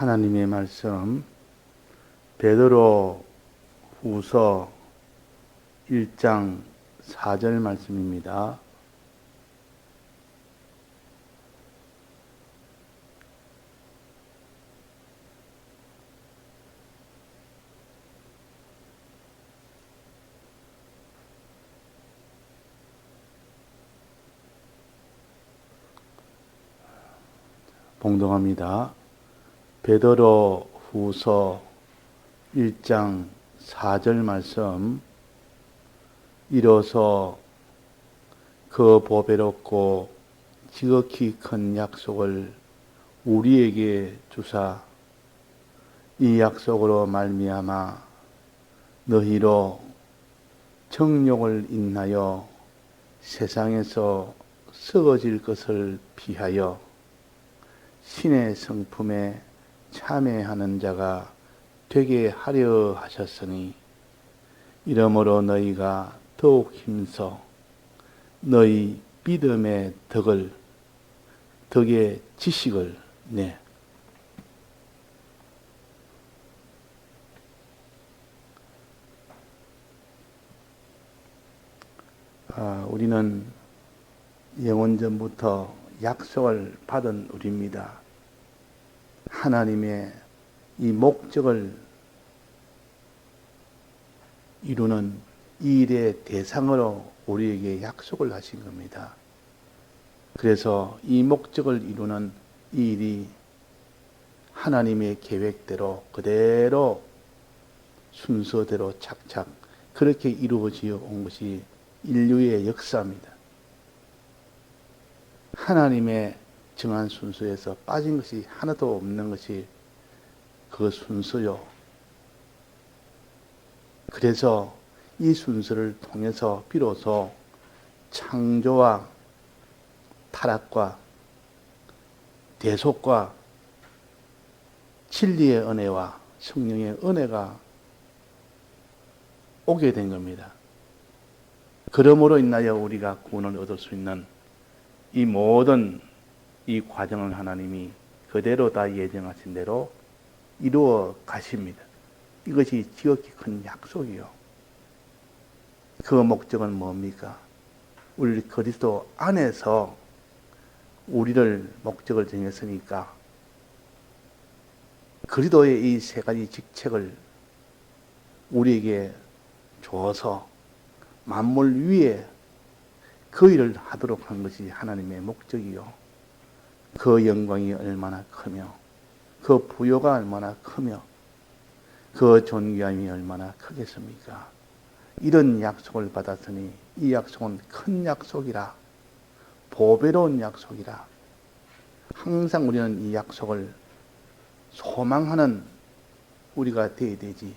하나님의 말씀 베드로 후서 1장 4절 말씀입니다. 봉독합니다. 베드로 후서 1장 4절 말씀. 이로써 그 보배롭고 지극히 큰 약속을 우리에게 주사 이 약속으로 말미암아 너희로 정욕을 인하여 세상에서 썩어질 것을 피하여 신의 성품에 참여하는 자가 되게 하려 하셨으니 이러므로 너희가 더욱 힘써 너희 믿음의 덕의 지식을 내. 우리는 영원전부터 약속을 받은 우리입니다. 하나님의 이 목적을 이루는 이 일의 대상으로 우리에게 약속을 하신 겁니다. 그래서 이 목적을 이루는 이 일이 하나님의 계획대로 그대로 순서대로 착착 그렇게 이루어져 온 것이 인류의 역사입니다. 하나님의 정한 순서에서 빠진 것이 하나도 없는 것이 그 순서요. 그래서 이 순서를 통해서 비로소 창조와 타락과 대속과 진리의 은혜와 성령의 은혜가 오게 된 겁니다. 그러므로 인하여 우리가 구원을 얻을 수 있는 이 모든 이 과정을 하나님이 그대로 다 예정하신 대로 이루어 가십니다. 이것이 지극히 큰 약속이요. 그 목적은 뭡니까? 우리 그리스도 안에서 우리를 목적을 정했으니까 그리스도의 이 세 가지 직책을 우리에게 주어서 만물 위에 그 일을 하도록 한 것이 하나님의 목적이요. 그 영광이 얼마나 크며 그 부요가 얼마나 크며 그 존귀함이 얼마나 크겠습니까? 이런 약속을 받았으니 이 약속은 큰 약속이라 보배로운 약속이라 항상 우리는 이 약속을 소망하는 우리가 되어야 되지.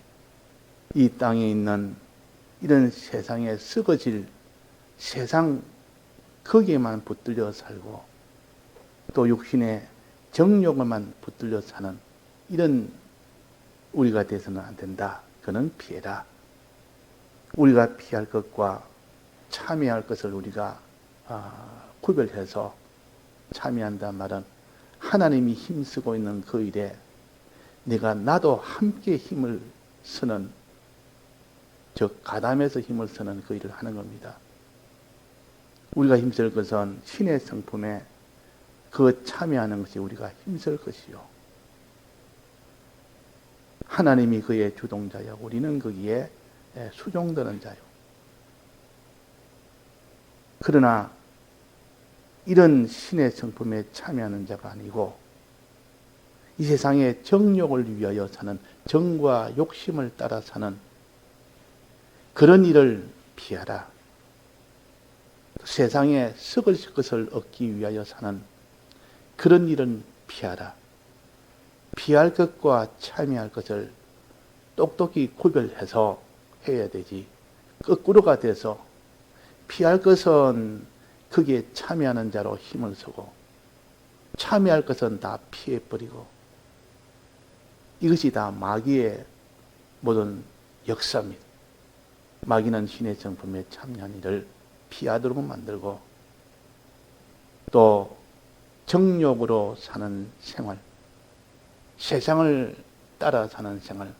이 땅에 있는 이런 세상에 썩어질 세상 거기에만 붙들려 살고 또 육신의 정욕에만 붙들려 사는 이런 우리가 돼서는 안 된다. 그는 피해라. 우리가 피할 것과 참여할 것을 우리가 구별해서 참여한단 말은 하나님이 힘쓰고 있는 그 일에 나도 함께 힘을 쓰는 즉 가담해서 힘을 쓰는 그 일을 하는 겁니다. 우리가 힘쓸 것은 신의 성품에 그 참여하는 것이 우리가 힘쓸 것이요. 하나님이 그의 주동자요. 우리는 거기에 수종되는 자요. 그러나 이런 신의 성품에 참여하는 자가 아니고 이 세상의 정욕을 위하여 사는 정과 욕심을 따라 사는 그런 일을 피하라. 세상에 썩을 것을 얻기 위하여 사는 그런 일은 피하라. 피할 것과 참여할 것을 똑똑히 구별해서 해야 되지. 거꾸로가 돼서 피할 것은 거기에 참여하는 자로 힘을 쓰고 참여할 것은 다 피해버리고 이것이 다 마귀의 모든 역사입니다. 마귀는 신의 성품에 참여한 일을 피하도록 만들고 또 정욕으로 사는 생활 세상을 따라 사는 생활,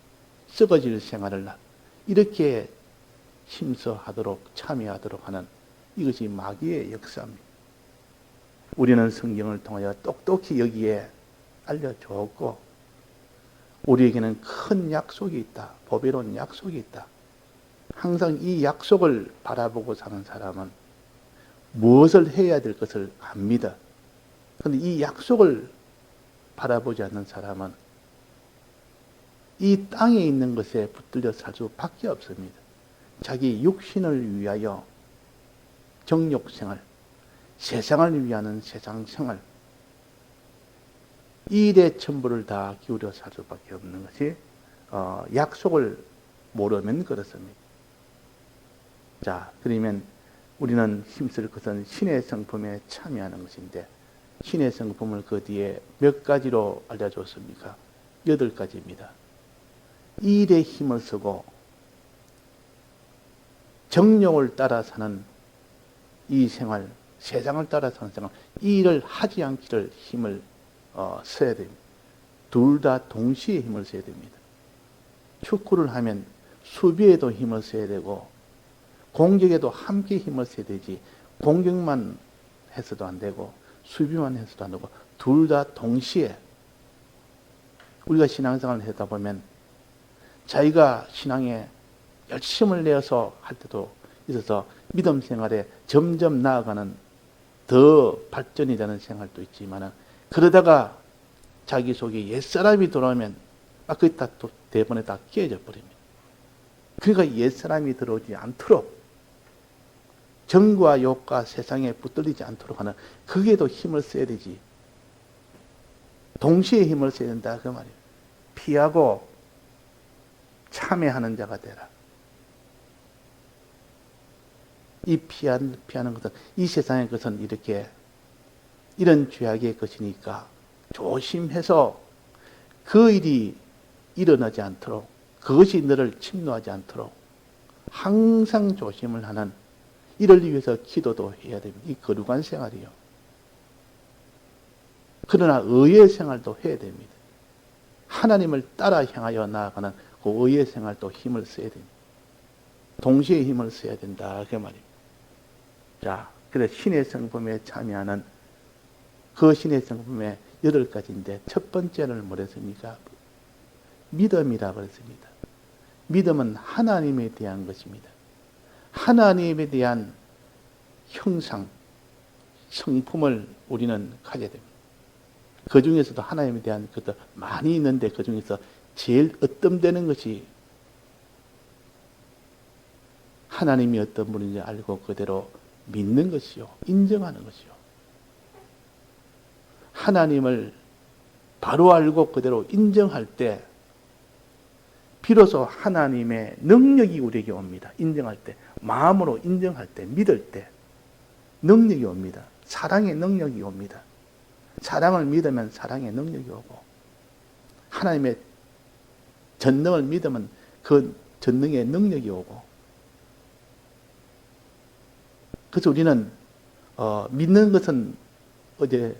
썩어질 생활을 이렇게 심서하도록 참여하도록 하는 이것이 마귀의 역사입니다. 우리는 성경을 통하여 똑똑히 여기에 알려주었고 우리에게는 큰 약속이 있다. 보배로운 약속이 있다. 항상 이 약속을 바라보고 사는 사람은 무엇을 해야 될 것을 압니다. 그런데 이 약속을 바라보지 않는 사람은 이 땅에 있는 것에 붙들려 살 수밖에 없습니다. 자기 육신을 위하여 정욕생활, 세상을 위하는 세상생활, 이 일에 전부를 다 기울여 살 수밖에 없는 것이 약속을 모르면 그렇습니다. 자, 그러면 우리는 힘쓸 것은 신의 성품에 참여하는 것인데 신의 성품을 그 뒤에 몇 가지로 알려줬습니까? 8가지입니다. 이 일에 힘을 쓰고 정욕을 따라 사는 이 생활, 세상을 따라 사는 생활, 이 일을 하지 않기를 힘을 써야 됩니다. 둘 다 동시에 힘을 써야 됩니다. 축구를 하면 수비에도 힘을 써야 되고 공격에도 함께 힘을 써야 되지 공격만 해서도 안 되고 수비만 해서도 안 되고 둘 다 동시에 우리가 신앙생활을 하다 보면 자기가 신앙에 열심을 내어서 할 때도 있어서 믿음 생활에 점점 나아가는 더 발전이 되는 생활도 있지만 그러다가 자기 속에 옛사람이 들어오면 그게 다 또 대번에 다 깨져 버립니다. 그러니까 옛사람이 들어오지 않도록 정과 욕과 세상에 붙들리지 않도록 하는 거기에도 힘을 써야 되지. 동시에 힘을 써야 된다 그 말이에요. 피하고 참여하는 자가 되라. 이 피하는 것은 이 세상의 것은 이렇게 이런 죄악의 것이니까 조심해서 그 일이 일어나지 않도록 그것이 너를 침노하지 않도록 항상 조심을 하는 이를 위해서 기도도 해야 됩니다. 이 거룩한 생활이요. 그러나 의의 생활도 해야 됩니다. 하나님을 따라 향하여 나아가는 그 의의 생활도 힘을 써야 됩니다. 동시에 힘을 써야 된다 그 말입니다. 자, 그래서 신의 성품에 참여하는 그 신의 성품의 8가지인데 첫 번째는 뭐랬습니까? 믿음이라고 그랬습니다. 믿음은 하나님에 대한 것입니다. 하나님에 대한 형상, 성품을 우리는 가져야 됩니다. 그 중에서도 하나님에 대한 것도 많이 있는데 그 중에서 제일 어떤 것이 하나님이 어떤 분인지 알고 그대로 믿는 것이요. 인정하는 것이요. 하나님을 바로 알고 그대로 인정할 때 비로소 하나님의 능력이 우리에게 옵니다. 인정할 때. 마음으로 인정할 때, 믿을 때 능력이 옵니다. 사랑의 능력이 옵니다. 사랑을 믿으면 사랑의 능력이 오고 하나님의 전능을 믿으면 그 전능의 능력이 오고 그래서 우리는 믿는 것은 어제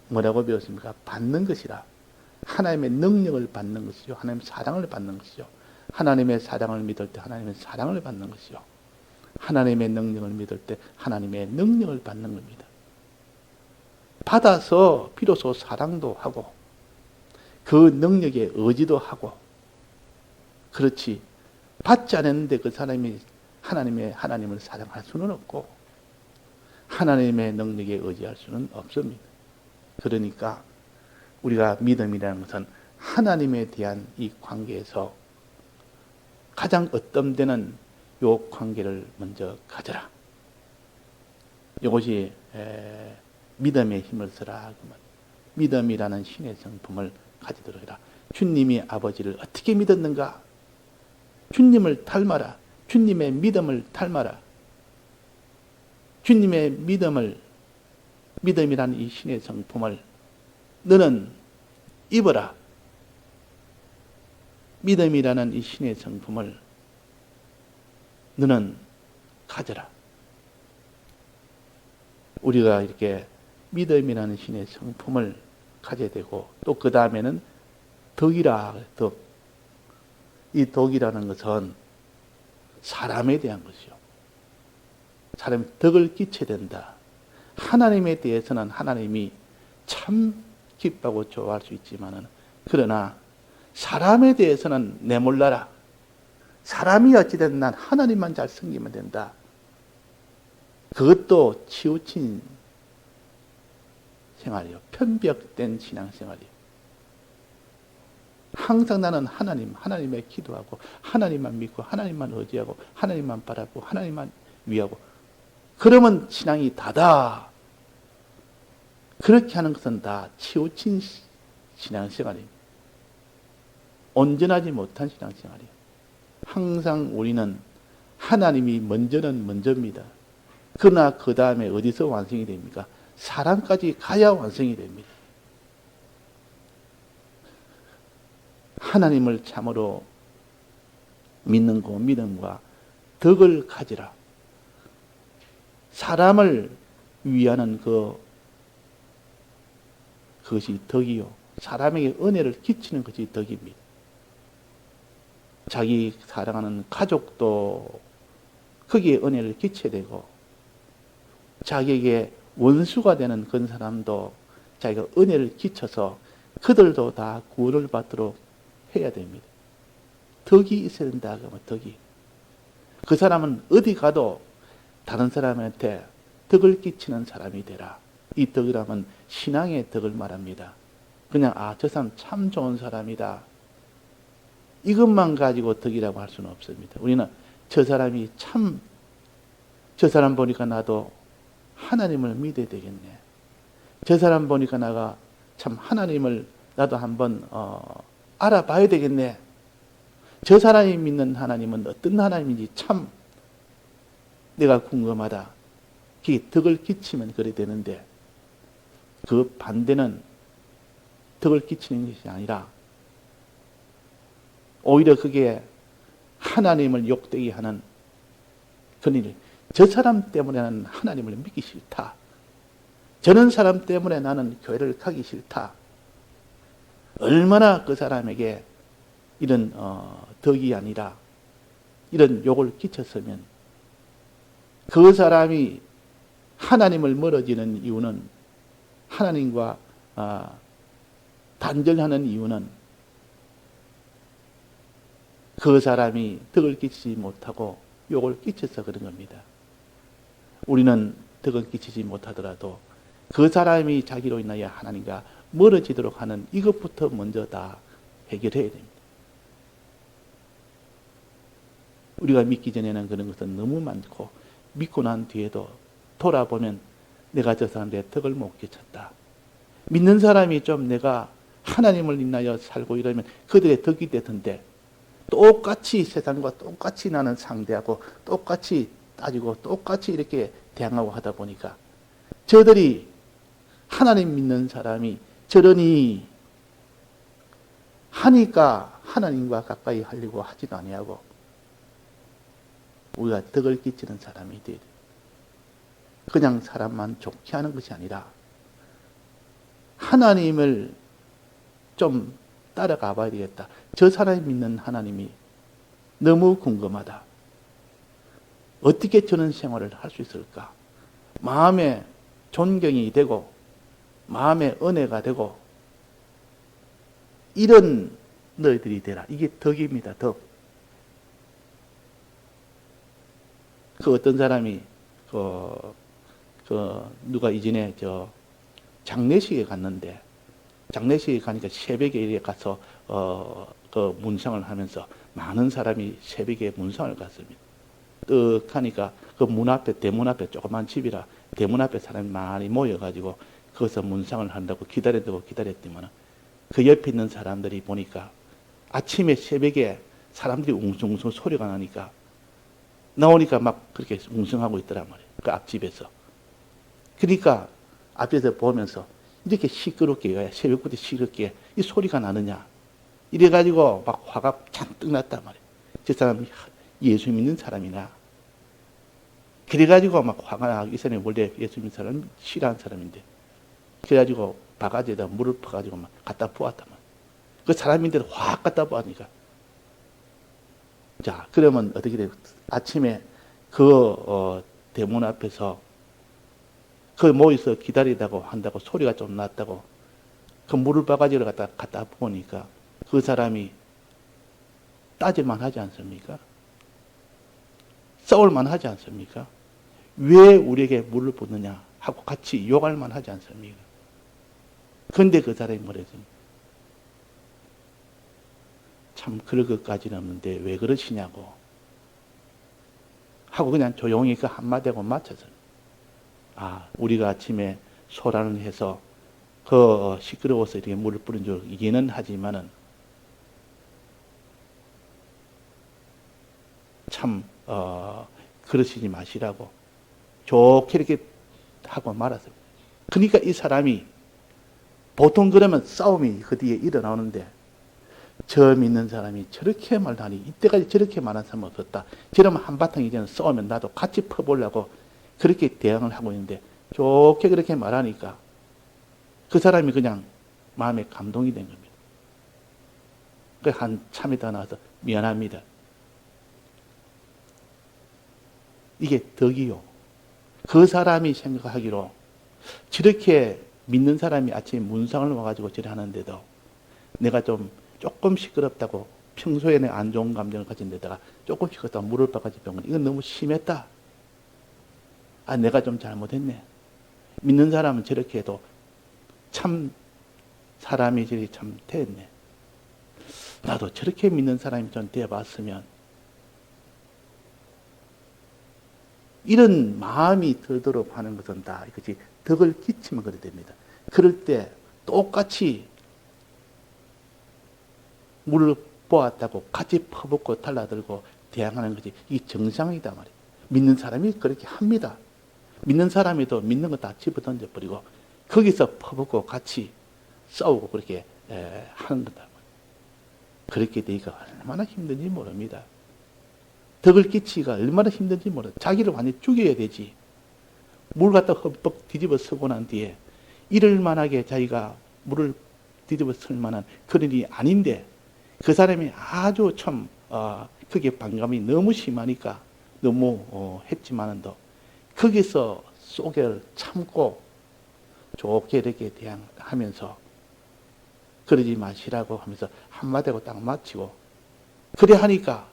뭐라고 배웠습니까? 받는 것이라. 하나님의 능력을 받는 것이죠. 하나님의 사랑을 받는 것이죠. 하나님의 사랑을 믿을 때 하나님의 사랑을 받는 것이죠. 하나님의 능력을 믿을 때 하나님의 능력을 받는 겁니다. 받아서 비로소 사랑도 하고 그 능력에 의지도 하고 그렇지 받지 않았는데 그 사람이 하나님을 사랑할 수는 없고 하나님의 능력에 의지할 수는 없습니다. 그러니까 우리가 믿음이라는 것은 하나님에 대한 이 관계에서 가장 어떤 요 관계를 먼저 가져라. 이것이 믿음의 힘을 쓰라. 믿음이라는 신의 성품을 가지도록 해라. 주님이 아버지를 어떻게 믿었는가? 주님을 닮아라. 주님의 믿음을 닮아라. 주님의 믿음이라는 이 신의 성품을 너는 입어라. 믿음이라는 이 신의 성품을 너는 가져라. 우리가 이렇게 믿음이라는 신의 성품을 가져야 되고, 또 그 다음에는 덕이라, 덕. 이 덕이라는 것은 사람에 대한 것이요. 사람이 덕을 끼쳐야 된다. 하나님에 대해서는 하나님이 참 기뻐하고 좋아할 수 있지만은, 그러나 사람에 대해서는 내몰라라. 사람이 어찌든 난 하나님만 잘 섬기면 된다. 그것도 치우친 생활이요. 편벽된 신앙생활이요. 항상 나는 하나님의 기도하고, 하나님만 믿고, 하나님만 의지하고, 하나님만 바라보고, 하나님만 위하고. 그러면 신앙이 다다. 그렇게 하는 것은 다 치우친 신앙생활입니다. 온전하지 못한 신앙생활이에요. 항상 우리는 하나님이 먼저는 먼저입니다. 그러나 그 다음에 어디서 완성이 됩니까? 사람까지 가야 완성이 됩니다. 하나님을 참으로 믿는 그 믿음과 덕을 가지라. 사람을 위하는 그것이 덕이요. 사람에게 은혜를 끼치는 것이 덕입니다. 자기 사랑하는 가족도 거기에 은혜를 끼쳐야 되고, 자기에게 원수가 되는 그런 사람도 자기가 은혜를 끼쳐서 그들도 다 구원을 받도록 해야 됩니다. 덕이 있어야 된다. 그러면 덕이. 그 사람은 어디 가도 다른 사람한테 덕을 끼치는 사람이 되라. 이 덕이라면 신앙의 덕을 말합니다. 그냥 저 사람 참 좋은 사람이다. 이것만 가지고 덕이라고 할 수는 없습니다. 우리는 저 사람이 참, 저 사람 보니까 나도 하나님을 믿어야 되겠네. 저 사람 보니까 내가 참 하나님을 나도 한번 알아봐야 되겠네. 저 사람이 믿는 하나님은 어떤 하나님인지 참 내가 궁금하다. 그게 덕을 끼치면 그래 되는데, 그 반대는 덕을 끼치는 것이 아니라 오히려 그게 하나님을 욕되게 하는 그런 일. 저 사람 때문에 나는 하나님을 믿기 싫다. 저런 사람 때문에 나는 교회를 가기 싫다. 얼마나 그 사람에게 이런 덕이 아니라 이런 욕을 끼쳤으면, 그 사람이 하나님을 멀어지는 이유는, 하나님과 단절하는 이유는 그 사람이 덕을 끼치지 못하고 욕을 끼쳐서 그런 겁니다. 우리는 덕을 끼치지 못하더라도 그 사람이 자기로 인하여 하나님과 멀어지도록 하는 이것부터 먼저 다 해결해야 됩니다. 우리가 믿기 전에는 그런 것은 너무 많고, 믿고 난 뒤에도 돌아보면 내가 저 사람들의 덕을 못 끼쳤다. 믿는 사람이 좀 내가 하나님을 인하여 살고 이러면 그들의 덕이 되던데, 똑같이 세상과 똑같이 나는 상대하고 똑같이 따지고 똑같이 이렇게 대항하고 하다 보니까 저들이, 하나님 믿는 사람이 저러니 하니까 하나님과 가까이 하려고 하지도 아니하고 우리가 덕을 끼치는 사람이 돼야 돼. 그냥 사람만 좋게 하는 것이 아니라 하나님을 좀 따라가 봐야 되겠다. 저 사람이 믿는 하나님이 너무 궁금하다. 어떻게 저런 생활을 할 수 있을까? 마음에 존경이 되고 마음에 은혜가 되고 이런 너희들이 되라. 이게 덕입니다. 덕. 그 어떤 사람이 누가 이전에 장례식에 갔는데, 장례식에 가니까 새벽에 이렇게 가서 그 문상을 하면서 많은 사람이 새벽에 문상을 갔습니다. 떡 하니까 그 문 앞에, 대문 앞에, 조그만 집이라 대문 앞에 사람이 많이 모여가지고 거기서 문상을 한다고 기다렸더만 그 옆에 있는 사람들이 보니까 아침에 새벽에 사람들이 웅성웅성 소리가 나니까 나오니까 막 그렇게 웅성하고 있더란 말이에요. 그 앞집에서. 그러니까 앞에서 보면서 이렇게 시끄럽게, 새벽부터 시끄럽게 이 소리가 나느냐. 이래가지고 막 화가 잔뜩 났단 말이에요. 저 사람이 예수 믿는 사람이나. 그래가지고 막 화가 나고, 이 사람이 원래 예수 믿는 사람 싫어하는 사람인데. 그래가지고 바가지에다 물을 퍼가지고 막 갖다 부었다만. 그 사람인데도 확 갖다 부으니까. 자, 그러면 어떻게 돼요? 아침에 대문 앞에서 그 모여서 기다리다고 한다고 소리가 좀 났다고 그 물을 바가지를 갖다 부으니까 그 사람이 따질만 하지 않습니까? 싸울만 하지 않습니까? 왜 우리에게 물을 붓느냐 하고 같이 욕할만 하지 않습니까? 근데 그 사람이 뭐랬습니까? 참 그럴 것까지는 없는데 왜 그러시냐고 하고 그냥 조용히 그 한마디하고 맞춰서 우리가 아침에 소란을 해서 시끄러워서 이렇게 물을 뿌린 줄 이해는 하지만은 참 그러시지 마시라고 좋게 이렇게 하고 말았어요. 그러니까 이 사람이 보통 그러면 싸움이 그 뒤에 일어나는데 저 믿는 사람이 저렇게 말하니 이때까지 저렇게 말한 사람 없었다. 저러면 한바탕 이제는 싸우면 나도 같이 퍼보려고 그렇게 대응을 하고 있는데 좋게 그렇게 말하니까 그 사람이 그냥 마음에 감동이 된 겁니다. 그 한참이 더 나와서 미안합니다. 이게 덕이요. 그 사람이 생각하기로 저렇게 믿는 사람이 아침에 문상을 와가지고 저래 하는데도 내가 조금 시끄럽다고 평소에 내 안 좋은 감정을 가진 데다가 조금 시끄럽다고 물을 바가지 병은 이건 너무 심했다. 내가 좀 잘못했네. 믿는 사람은 저렇게 해도 참 사람이 저렇게 참 됐네. 나도 저렇게 믿는 사람이 좀 되어봤으면 이런 마음이 들도록 하는 것은 다 이것이 덕을 끼치면 그래 됩니다. 그럴 때 똑같이 물을 보았다고 같이 퍼붓고 달라들고 대항하는 것이 이 정상이다 말이에요. 믿는 사람이 그렇게 합니다. 믿는 사람이도 믿는 거 다 집어던져 버리고 거기서 퍼붓고 같이 싸우고 그렇게 하는 거다. 그렇게 되기가 얼마나 힘든지 모릅니다. 덕을 끼치기가 얼마나 힘든지 모릅니다. 자기를 완전히 죽여야 되지. 물 갖다 흠뻑 뒤집어 쓰고 난 뒤에 이럴 만하게 자기가 물을 뒤집어 쓸 만한 그런 일이 아닌데 그 사람이 아주 참 그게 반감이 너무 심하니까 너무 했지만은도 거기서 속을 참고 좋게 이렇게 대항하면서 그러지 마시라고 하면서 한마디하고 딱 마치고 그래 하니까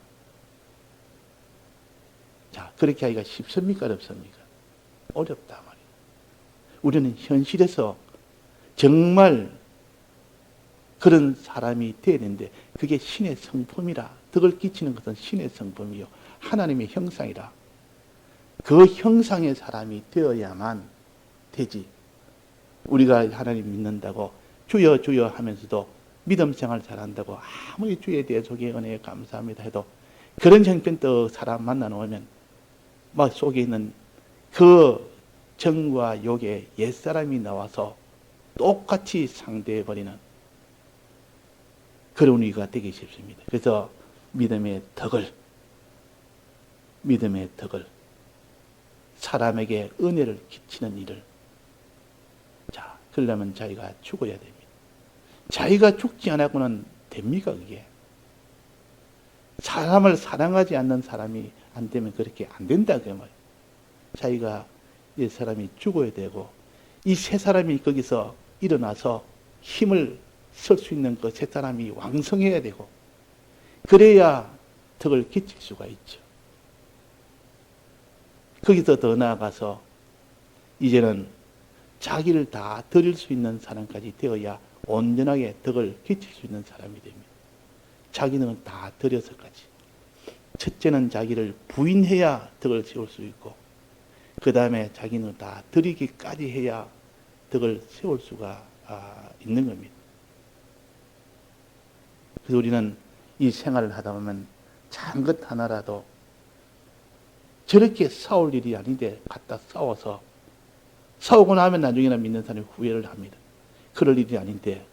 자 그렇게 하기가 쉽습니까 어렵습니까? 어렵다 말이에요. 우리는 현실에서 정말 그런 사람이 되어야 되는데 그게 신의 성품이라 덕을 끼치는 것은 신의 성품이요 하나님의 형상이라 그 형상의 사람이 되어야만 되지. 우리가 하나님 믿는다고 주여 주여 하면서도 믿음 생활 잘한다고 아무리 주에 대해 속에 은혜에 감사합니다 해도 그런 형편도 사람 만나 놓으면 막 속에 있는 그 정과 욕의 옛사람이 나와서 똑같이 상대해 버리는 그런 우리가 되기 쉽습니다. 그래서 믿음의 덕을 사람에게 은혜를 끼치는 일을 그러려면 자기가 죽어야 됩니다. 자기가 죽지 않고는 됩니까 그게? 사람을 사랑하지 않는 사람이 안 되면 그렇게 안 된다 그 말. 자기가 이 사람이 죽어야 되고 이 세 사람이 거기서 일어나서 힘을 쓸 수 있는 그 세 사람이 왕성해야 되고 그래야 덕을 끼칠 수가 있죠. 거기서 더 나아가서 이제는 자기를 다 드릴 수 있는 사람까지 되어야 온전하게 덕을 끼칠 수 있는 사람이 됩니다. 자기는 다 드려서까지. 첫째는 자기를 부인해야 덕을 세울 수 있고 그 다음에 자기는 다 드리기까지 해야 덕을 세울 수가 있는 겁니다. 그래서 우리는 이 생활을 하다 보면 작은 것 하나라도 저렇게 싸울 일이 아닌데 갖다 싸우고 나면 나중에는 믿는 사람이 후회를 합니다. 그럴 일이 아닌데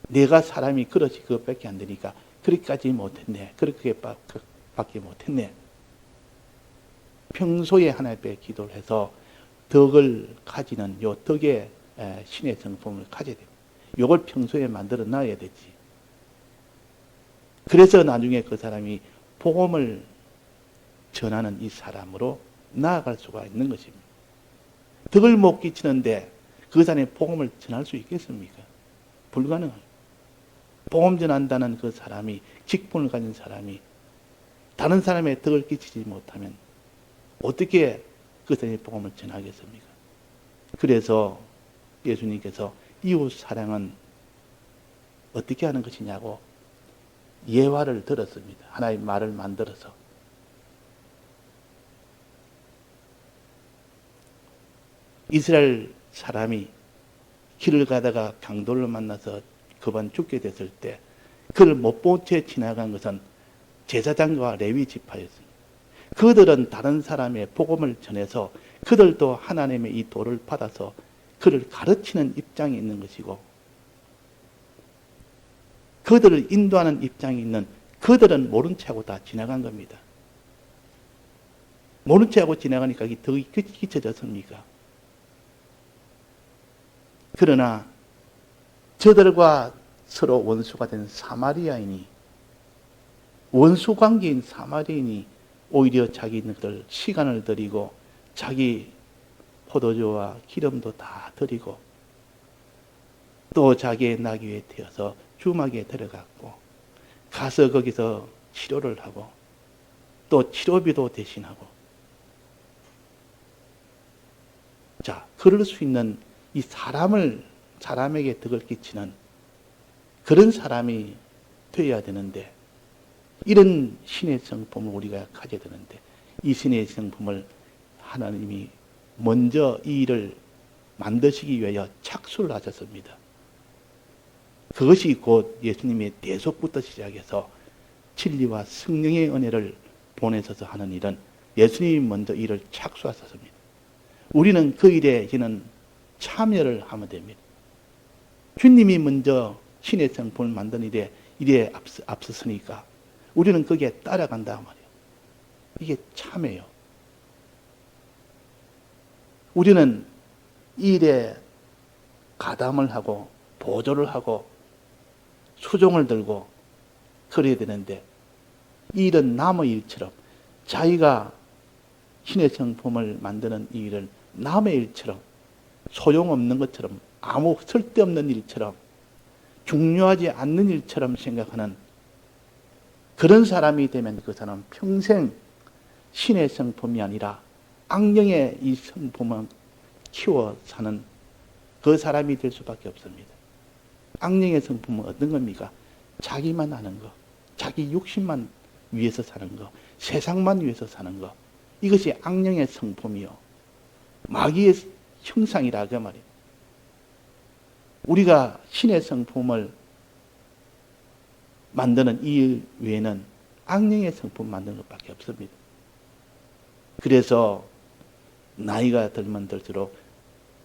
내가 사람이 그렇지 그것밖에 안 되니까 그렇게까지 못했네. 그렇게밖에 못했네. 평소에 하나님 앞에 기도를 해서 덕을 가지는 요 덕의 신의 성품을 가져야 됩니다. 이걸 평소에 만들어 놔야 되지. 그래서 나중에 그 사람이 복음을 전하는 이 사람으로 나아갈 수가 있는 것입니다. 덕을 못 끼치는데 그 사람이 복음을 전할 수 있겠습니까? 불가능합니다. 복음 전한다는 그 사람이, 직분을 가진 사람이 다른 사람의 덕을 끼치지 못하면 어떻게 그 사람이 복음을 전하겠습니까? 그래서 예수님께서 이웃 사랑은 어떻게 하는 것이냐고 예화를 들었습니다. 하나의 말을 만들어서. 이스라엘 사람이 길을 가다가 강도를 만나서 급한 죽게 됐을 때 그를 못 본 채 지나간 것은 제사장과 레위 지파였습니다. 그들은 다른 사람의 복음을 전해서 그들도 하나님의 이 도를 받아서 그를 가르치는 입장이 있는 것이고, 그들을 인도하는 입장이 있는 그들은 모른 체하고 다 지나간 겁니다. 모른 체하고 지나가니까 이게 더 끼쳐졌습니까? 그러나 저들과 서로 원수가 된 사마리아인이, 원수 관계인 사마리아인이 오히려 자기들 시간을 들이고 자기 포도주와 기름도 다 드리고 또 자기의 나귀에 태워서 주막에 들어갔고 가서 거기서 치료를 하고 또 치료비도 대신하고, 자, 그럴 수 있는 이 사람에게 덕을 끼치는 그런 사람이 되어야 되는데, 이런 신의 성품을 우리가 가져야 되는데, 이 신의 성품을 하나님이 먼저 이 일을 만드시기 위하여 착수를 하셨습니다. 그것이 곧 예수님의 대속부터 시작해서 진리와 성령의 은혜를 보내셔서 하는 일은 예수님이 먼저 일을 착수하셨습니다. 우리는 그 일에 이제는 참여를 하면 됩니다. 주님이 먼저 신의 성품을 만든 일에 앞섰으니까 우리는 거기에 따라간다 말이에요. 이게 참여예요. 우리는 이 일에 가담을 하고 보조를 하고 수종을 들고 그래야 되는데, 이 일은 남의 일처럼, 자기가 신의 성품을 만드는 이 일을 남의 일처럼, 소용없는 것처럼, 아무 쓸데없는 일처럼, 중요하지 않는 일처럼 생각하는 그런 사람이 되면 그 사람은 평생 신의 성품이 아니라 악령의 이 성품을 키워 사는 그 사람이 될 수밖에 없습니다. 악령의 성품은 어떤 겁니까? 자기만 아는 거, 자기 욕심만 위해서 사는 거, 세상만 위해서 사는 거, 이것이 악령의 성품이요, 마귀의 형상이라 그 말이에요. 우리가 신의 성품을 만드는 이 일 외에는 악령의 성품 만드는 것밖에 없습니다. 그래서 나이가 들면 들수록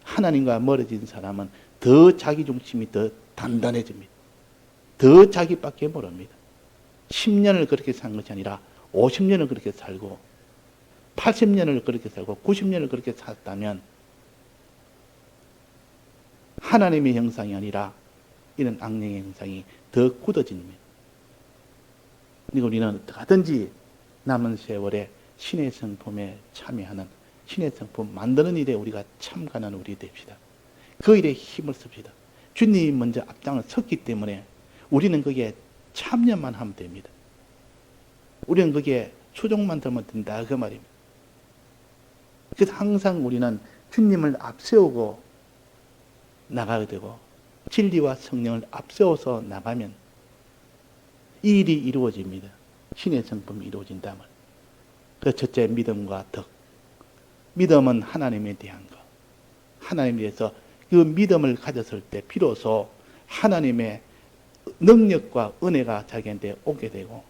하나님과 멀어진 사람은 더 자기 중심이 더 단단해집니다. 더 자기밖에 모릅니다. 10년을 그렇게 산 것이 아니라 50년을 그렇게 살고 80년을 그렇게 살고 90년을 그렇게 살았다면 하나님의 형상이 아니라 이런 악령의 형상이 더 굳어집니다. 그러니까 우리는 어떻게 하든지 남은 세월에 신의 성품에 참여하는, 신의 성품 만드는 일에 우리가 참가하는 우리 됩시다. 그 일에 힘을 씁시다. 주님이 먼저 앞장을 섰기 때문에 우리는 거기에 참여만 하면 됩니다. 우리는 거기에 수종만 들면 된다 그 말입니다. 그래서 항상 우리는 주님을 앞세우고 나가게 되고 진리와 성령을 앞세워서 나가면 이 일이 이루어집니다. 신의 성품이 이루어진다면. 그 첫째, 믿음과 덕. 믿음은 하나님에 대한 것. 하나님에 대해서 그 믿음을 가졌을 때 비로소 하나님의 능력과 은혜가 자기한테 오게 되고,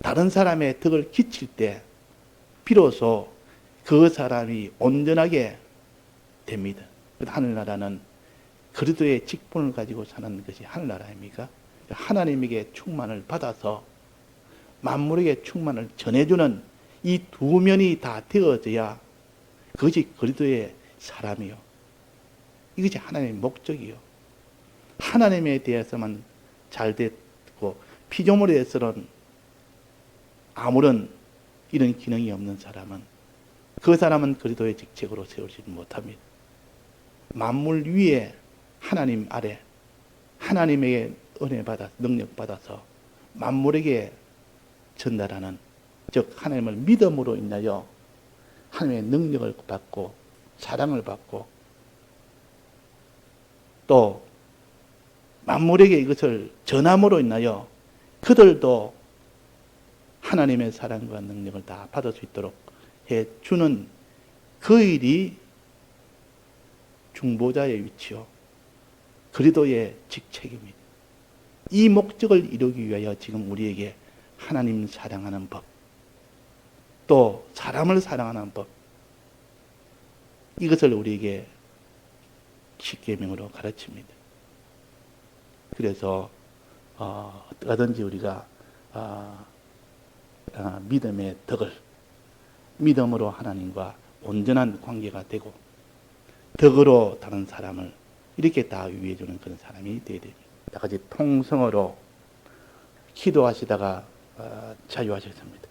다른 사람의 덕을 끼칠 때 비로소 그 사람이 온전하게 됩니다. 하늘나라는 그리스도의 직분을 가지고 사는 것이 하늘나라입니까? 하나님에게 충만을 받아서 만물에게 충만을 전해주는 이 두 면이 다 되어져야 그것이 그리스도의 사람이요. 이것이 하나님의 목적이요. 하나님에 대해서만 잘 됐고 피조물에 대해서는 아무런 이런 기능이 없는 사람은 그 사람은 그리스도의 직책으로 세우지는 못합니다. 만물 위에 하나님 아래 하나님에게 은혜 받아 능력 받아서 만물에게 전달하는, 즉 하나님을 믿음으로 인하여 하나님의 능력을 받고 사랑을 받고 또 만물에게 이것을 전함으로 인하여 그들도 하나님의 사랑과 능력을 다 받을 수 있도록 해주는 그 일이 중보자의 위치요 그리스도의 직책입니다. 이 목적을 이루기 위하여 지금 우리에게 하나님 사랑하는 법, 또 사람을 사랑하는 법, 이것을 우리에게 십계명으로 가르칩니다. 그래서 어떠하든지 우리가 믿음의 덕을, 믿음으로 하나님과 온전한 관계가 되고 덕으로 다른 사람을 이렇게 다 위해주는 그런 사람이 되어야 됩니다. 여러 가지 통성어로 기도하시다가 자유하셨습니다.